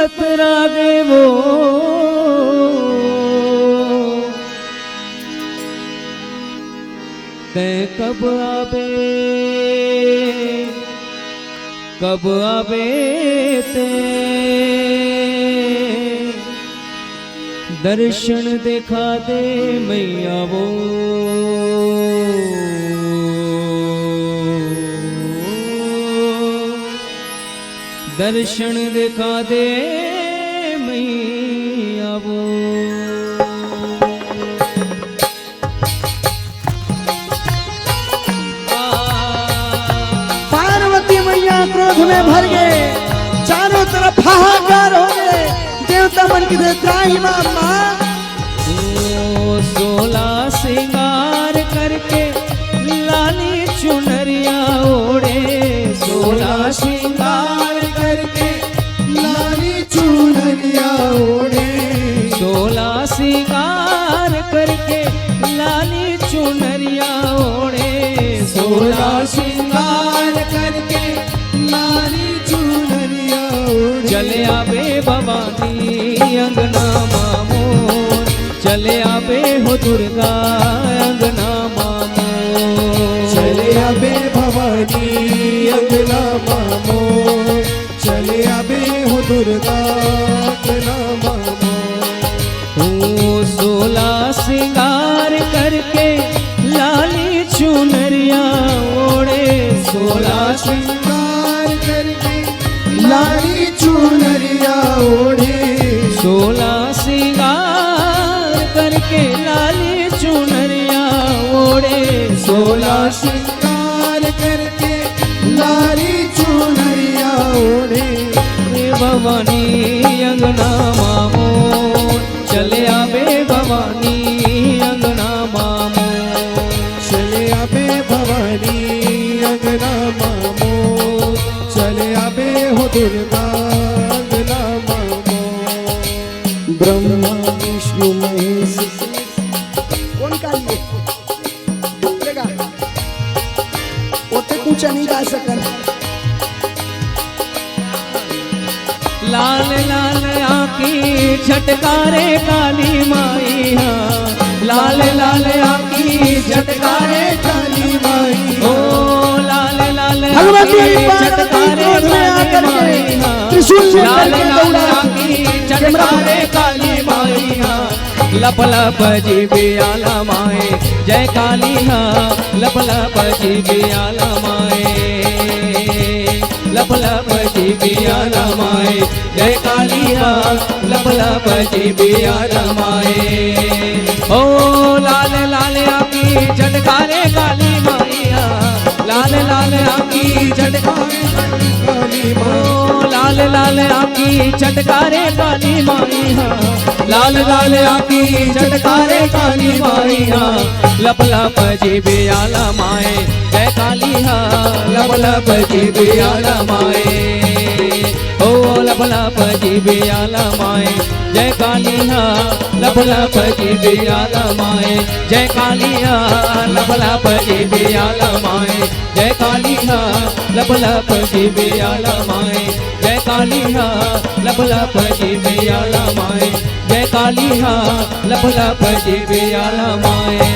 बतरागे वो ते कब आबे ते दर्शन दिखा दे मैया वो दर्शन दिखा दे मैया वो। पार्वती मैया क्रोध में भर गए, चारों तरफ हाहाकार हो गए, देवता मन की त्राही मामा। 16 सिंगार करके लाली चुनरिया ओढ़े, 16 सिंगार करके लाली चुनरिया ओढ़े, 16 सिंगार करके लाली चुनरिया ओढ़े, 16 सिंगार करके लाली चुनरिया ओढ़े। चले आवे भवानी अंगना मामोर, चले आवे हो दुर्गा अंगना मामोर, चले आवे भवानी अंगना मामोर, चले आवे हो दुर्गा अंगना मामोर। 16 सिंगार करके लाली चुनरिया ओढ़े, 16 सिंगार करके लाली चुनरिया ओढ़े, 16 सिंगार करके लाली चुनरिया ओढ़े, 16 सिंगार करके लाली चुनरिया ओढ़े। भवानी अंगना मामोर, चले आवे भवानी अंगना मामोर, चले आवे भवानी अंगना मामोर, चले आवे हो दुर्गा अंगना मामोर। ब्रह्मा विष्णु महेश कौन का लिए बोलेगा ओते कुछ नहीं गा सकन। लाल लाल आँखी झटकारे काली माई, हाँ लाल लाल आँखी झटकारे काली माई, ओ लाल लाल भगवती झटकारे काली माई, हाँ त्रिशूल लाल लाल आँखी झटकारे काली माई, हाँ लप लप जीवियाला माए जय काली, हाँ लप लप जीवियाला माए, लप लप जीवियाला माए जय काली, हाँ लप लप जीवियाला माए। ओ लाल लाल आँखी झटकारे काली माई, हाँ लाल लाल आँखी झटकारे काली ओ लाल लाल आँखी झटकारे काली माई, हाँ लाल लाल आँखी झटकारे काली माई, हाँ लप लप जीवियाला माए जय काली, हाँ लप लप जीवियाला माए, ओ लप लप जीवियाला माए जय काली, हाँ लप लप जीवियाला माए जय काली, हाँ लप लप जीवियाला माए जय काली, हाँ लप लप जीवियाला माए जय काली, हाँ लप लप जीवियाला माए जय काली, हाँ लप लप जीवियाला माए।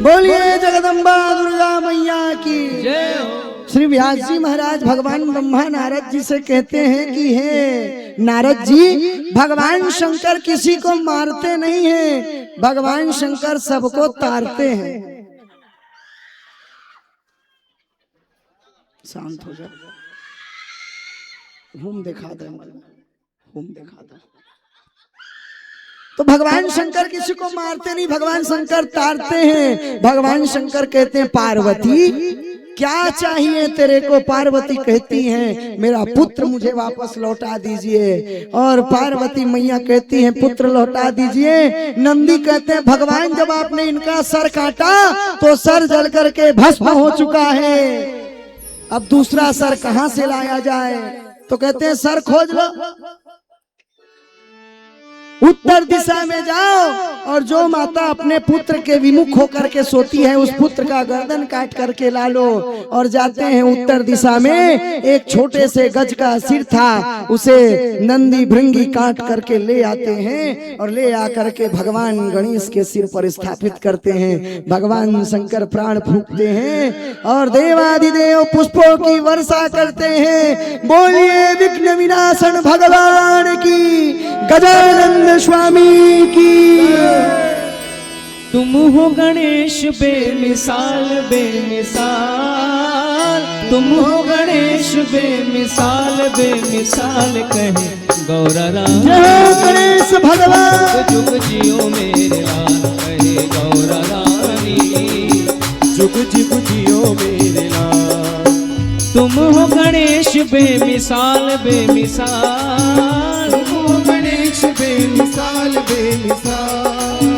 बोलिए जगदम्बा दुर्गा मैया की जय हो। श्री व्यास जी महाराज भगवान ब्रह्मा नारद जी से कहते हैं कि हे नारद जी, भगवान शंकर किसी को मारते नहीं हैं, भगवान शंकर सबको तारते हैं। शांत हो जाओ, घूम दिखा दे, घूम दिखा दे। तो भगवान शंकर किसी को मारते नहीं, भगवान शंकर तारते हैं। भगवान शंकर कहते हैं पार्वती क्या चाहिए तेरे को? पार्वती कहती हैं मेरा पुत्र मुझे वापस लौटा दीजिए। और पार्वती मैया कहती हैं पुत्र लौटा दीजिए। नंदी कहते हैं भगवान जब आपने इनका सर काटा तो सर जल करके भस्म हो चुका है, अब दूसरा सर कहां से लाया जाए? तो कहते हैं सर खोज लो। उत्तर दिशा में जाओ और जो माता अपने पुत्र के विमुख होकर के सोती है उस पुत्र का गर्दन काट करके ला लो। और जाते हैं उत्तर दिशा में, एक छोटे से गज का सिर था, उसे नंदी भृंगी काट करके ले आते हैं और ले आकर के भगवान गणेश के सिर पर स्थापित करते हैं। भगवान शंकर प्राण फूंकते हैं और देवाधिदेव पुष्पों की वर्षा करते हैं। बोलिए विघ्न विनाशन भगवान की, गजानन स्वामी की। तुम हो गणेश बेमिसाल बेमिसाल, तुम हो गणेश बेमिसाल बेमिसाल कहे गौरा रानी। जय गणेश भगवान। जुग जियो मेरे लाल कहे गौरा रानी, जुग जुग जियो मेरे लाल। तुम हो गणेश बेमिसाल बेमिसाल, गणेश बेमिसाल बेमिसाल,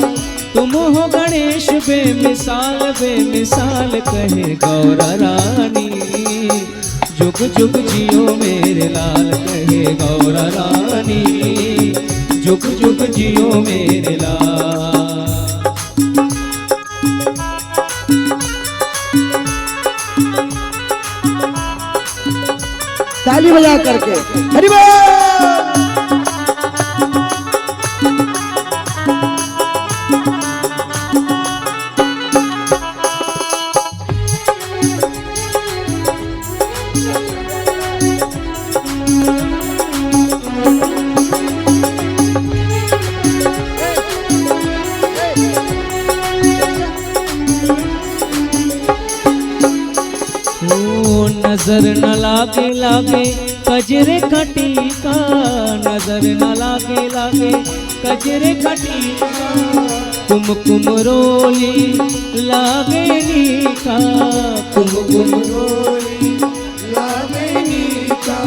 तुम हो गणेश बेमिसाल बेमिसाल कहे गौरा रानी। जुग जुग जियो मेरे लाल कहे गौरा रानी, जुग जुग जियो मेरे लाल। ताली बजा करके हरि बोल। नजर न लागे लागे कजरे का टीका, नजर न लागे लागे कजरे का टीका, कुमकुम रोली लागे नीका, कुमकुम रोली लागे नीका।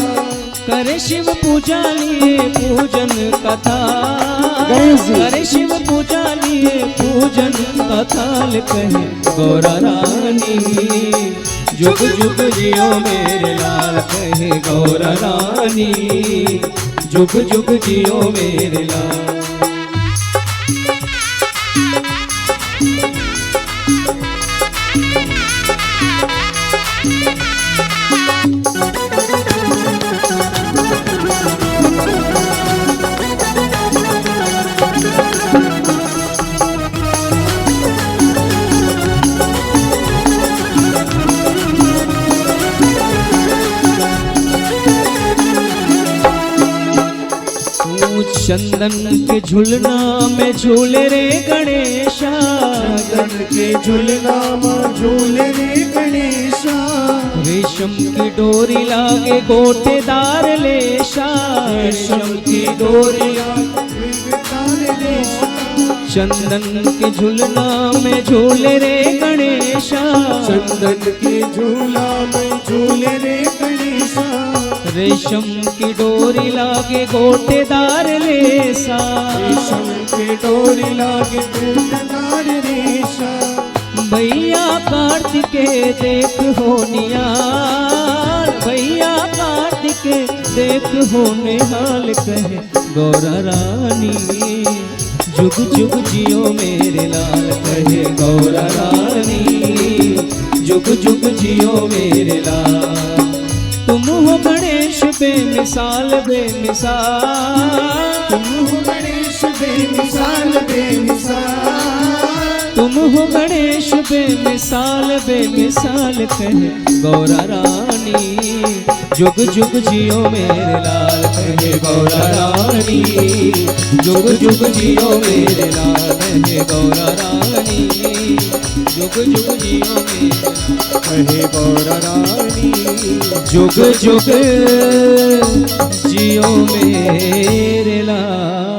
करे शिव पूजा लिए पूजन कथा, गणेश जी। करे शिव पूजा लिए पूजन कथा कहे गौरा रानी। जुग जुग जियो मेरे लाल कहे गौरा रानी, जुग जुग जियो मेरे लाल। चंदन के झुलना में झूले रे गणेशा, चंदन के झुलना में झूले रे गणेशा। रेशम की डोरी लागे गोटेदार लेशा, रेशम की डोरिया लेशा। चंदन के झुलना में झूले रे गणेशा, चंदन के झूला में झूले रे गणेशा। रेशम की डोरी लागे गोटेदार लेसा, रेशम की डोरी लागे गोटेदार रेशा। भैया कार्तिके देख हो निहाल, भैया कार्तिके देख हो निहाल कहे गौरा रानी। जुग जुग जियो मेरे लाल कहे गौरा रानी, जुग जुग जियो मेरे लाल। तुम हो गणेश बेमिसाल बेमिसाल, तुम हो गणेश बेमिसाल बेमिसाल, तुम हो गणेश बेमिसाल बेमिसाल कहे गौरा रानी। जुग जुग जियो मेरे लाल कहे गौरा रानी, जुग जुग जियो मेरे लाल कहे गौरा रानी, जुग जुग जियो मेरे कहे गौरा रानी। जुग जुग जियो मेरे लाल।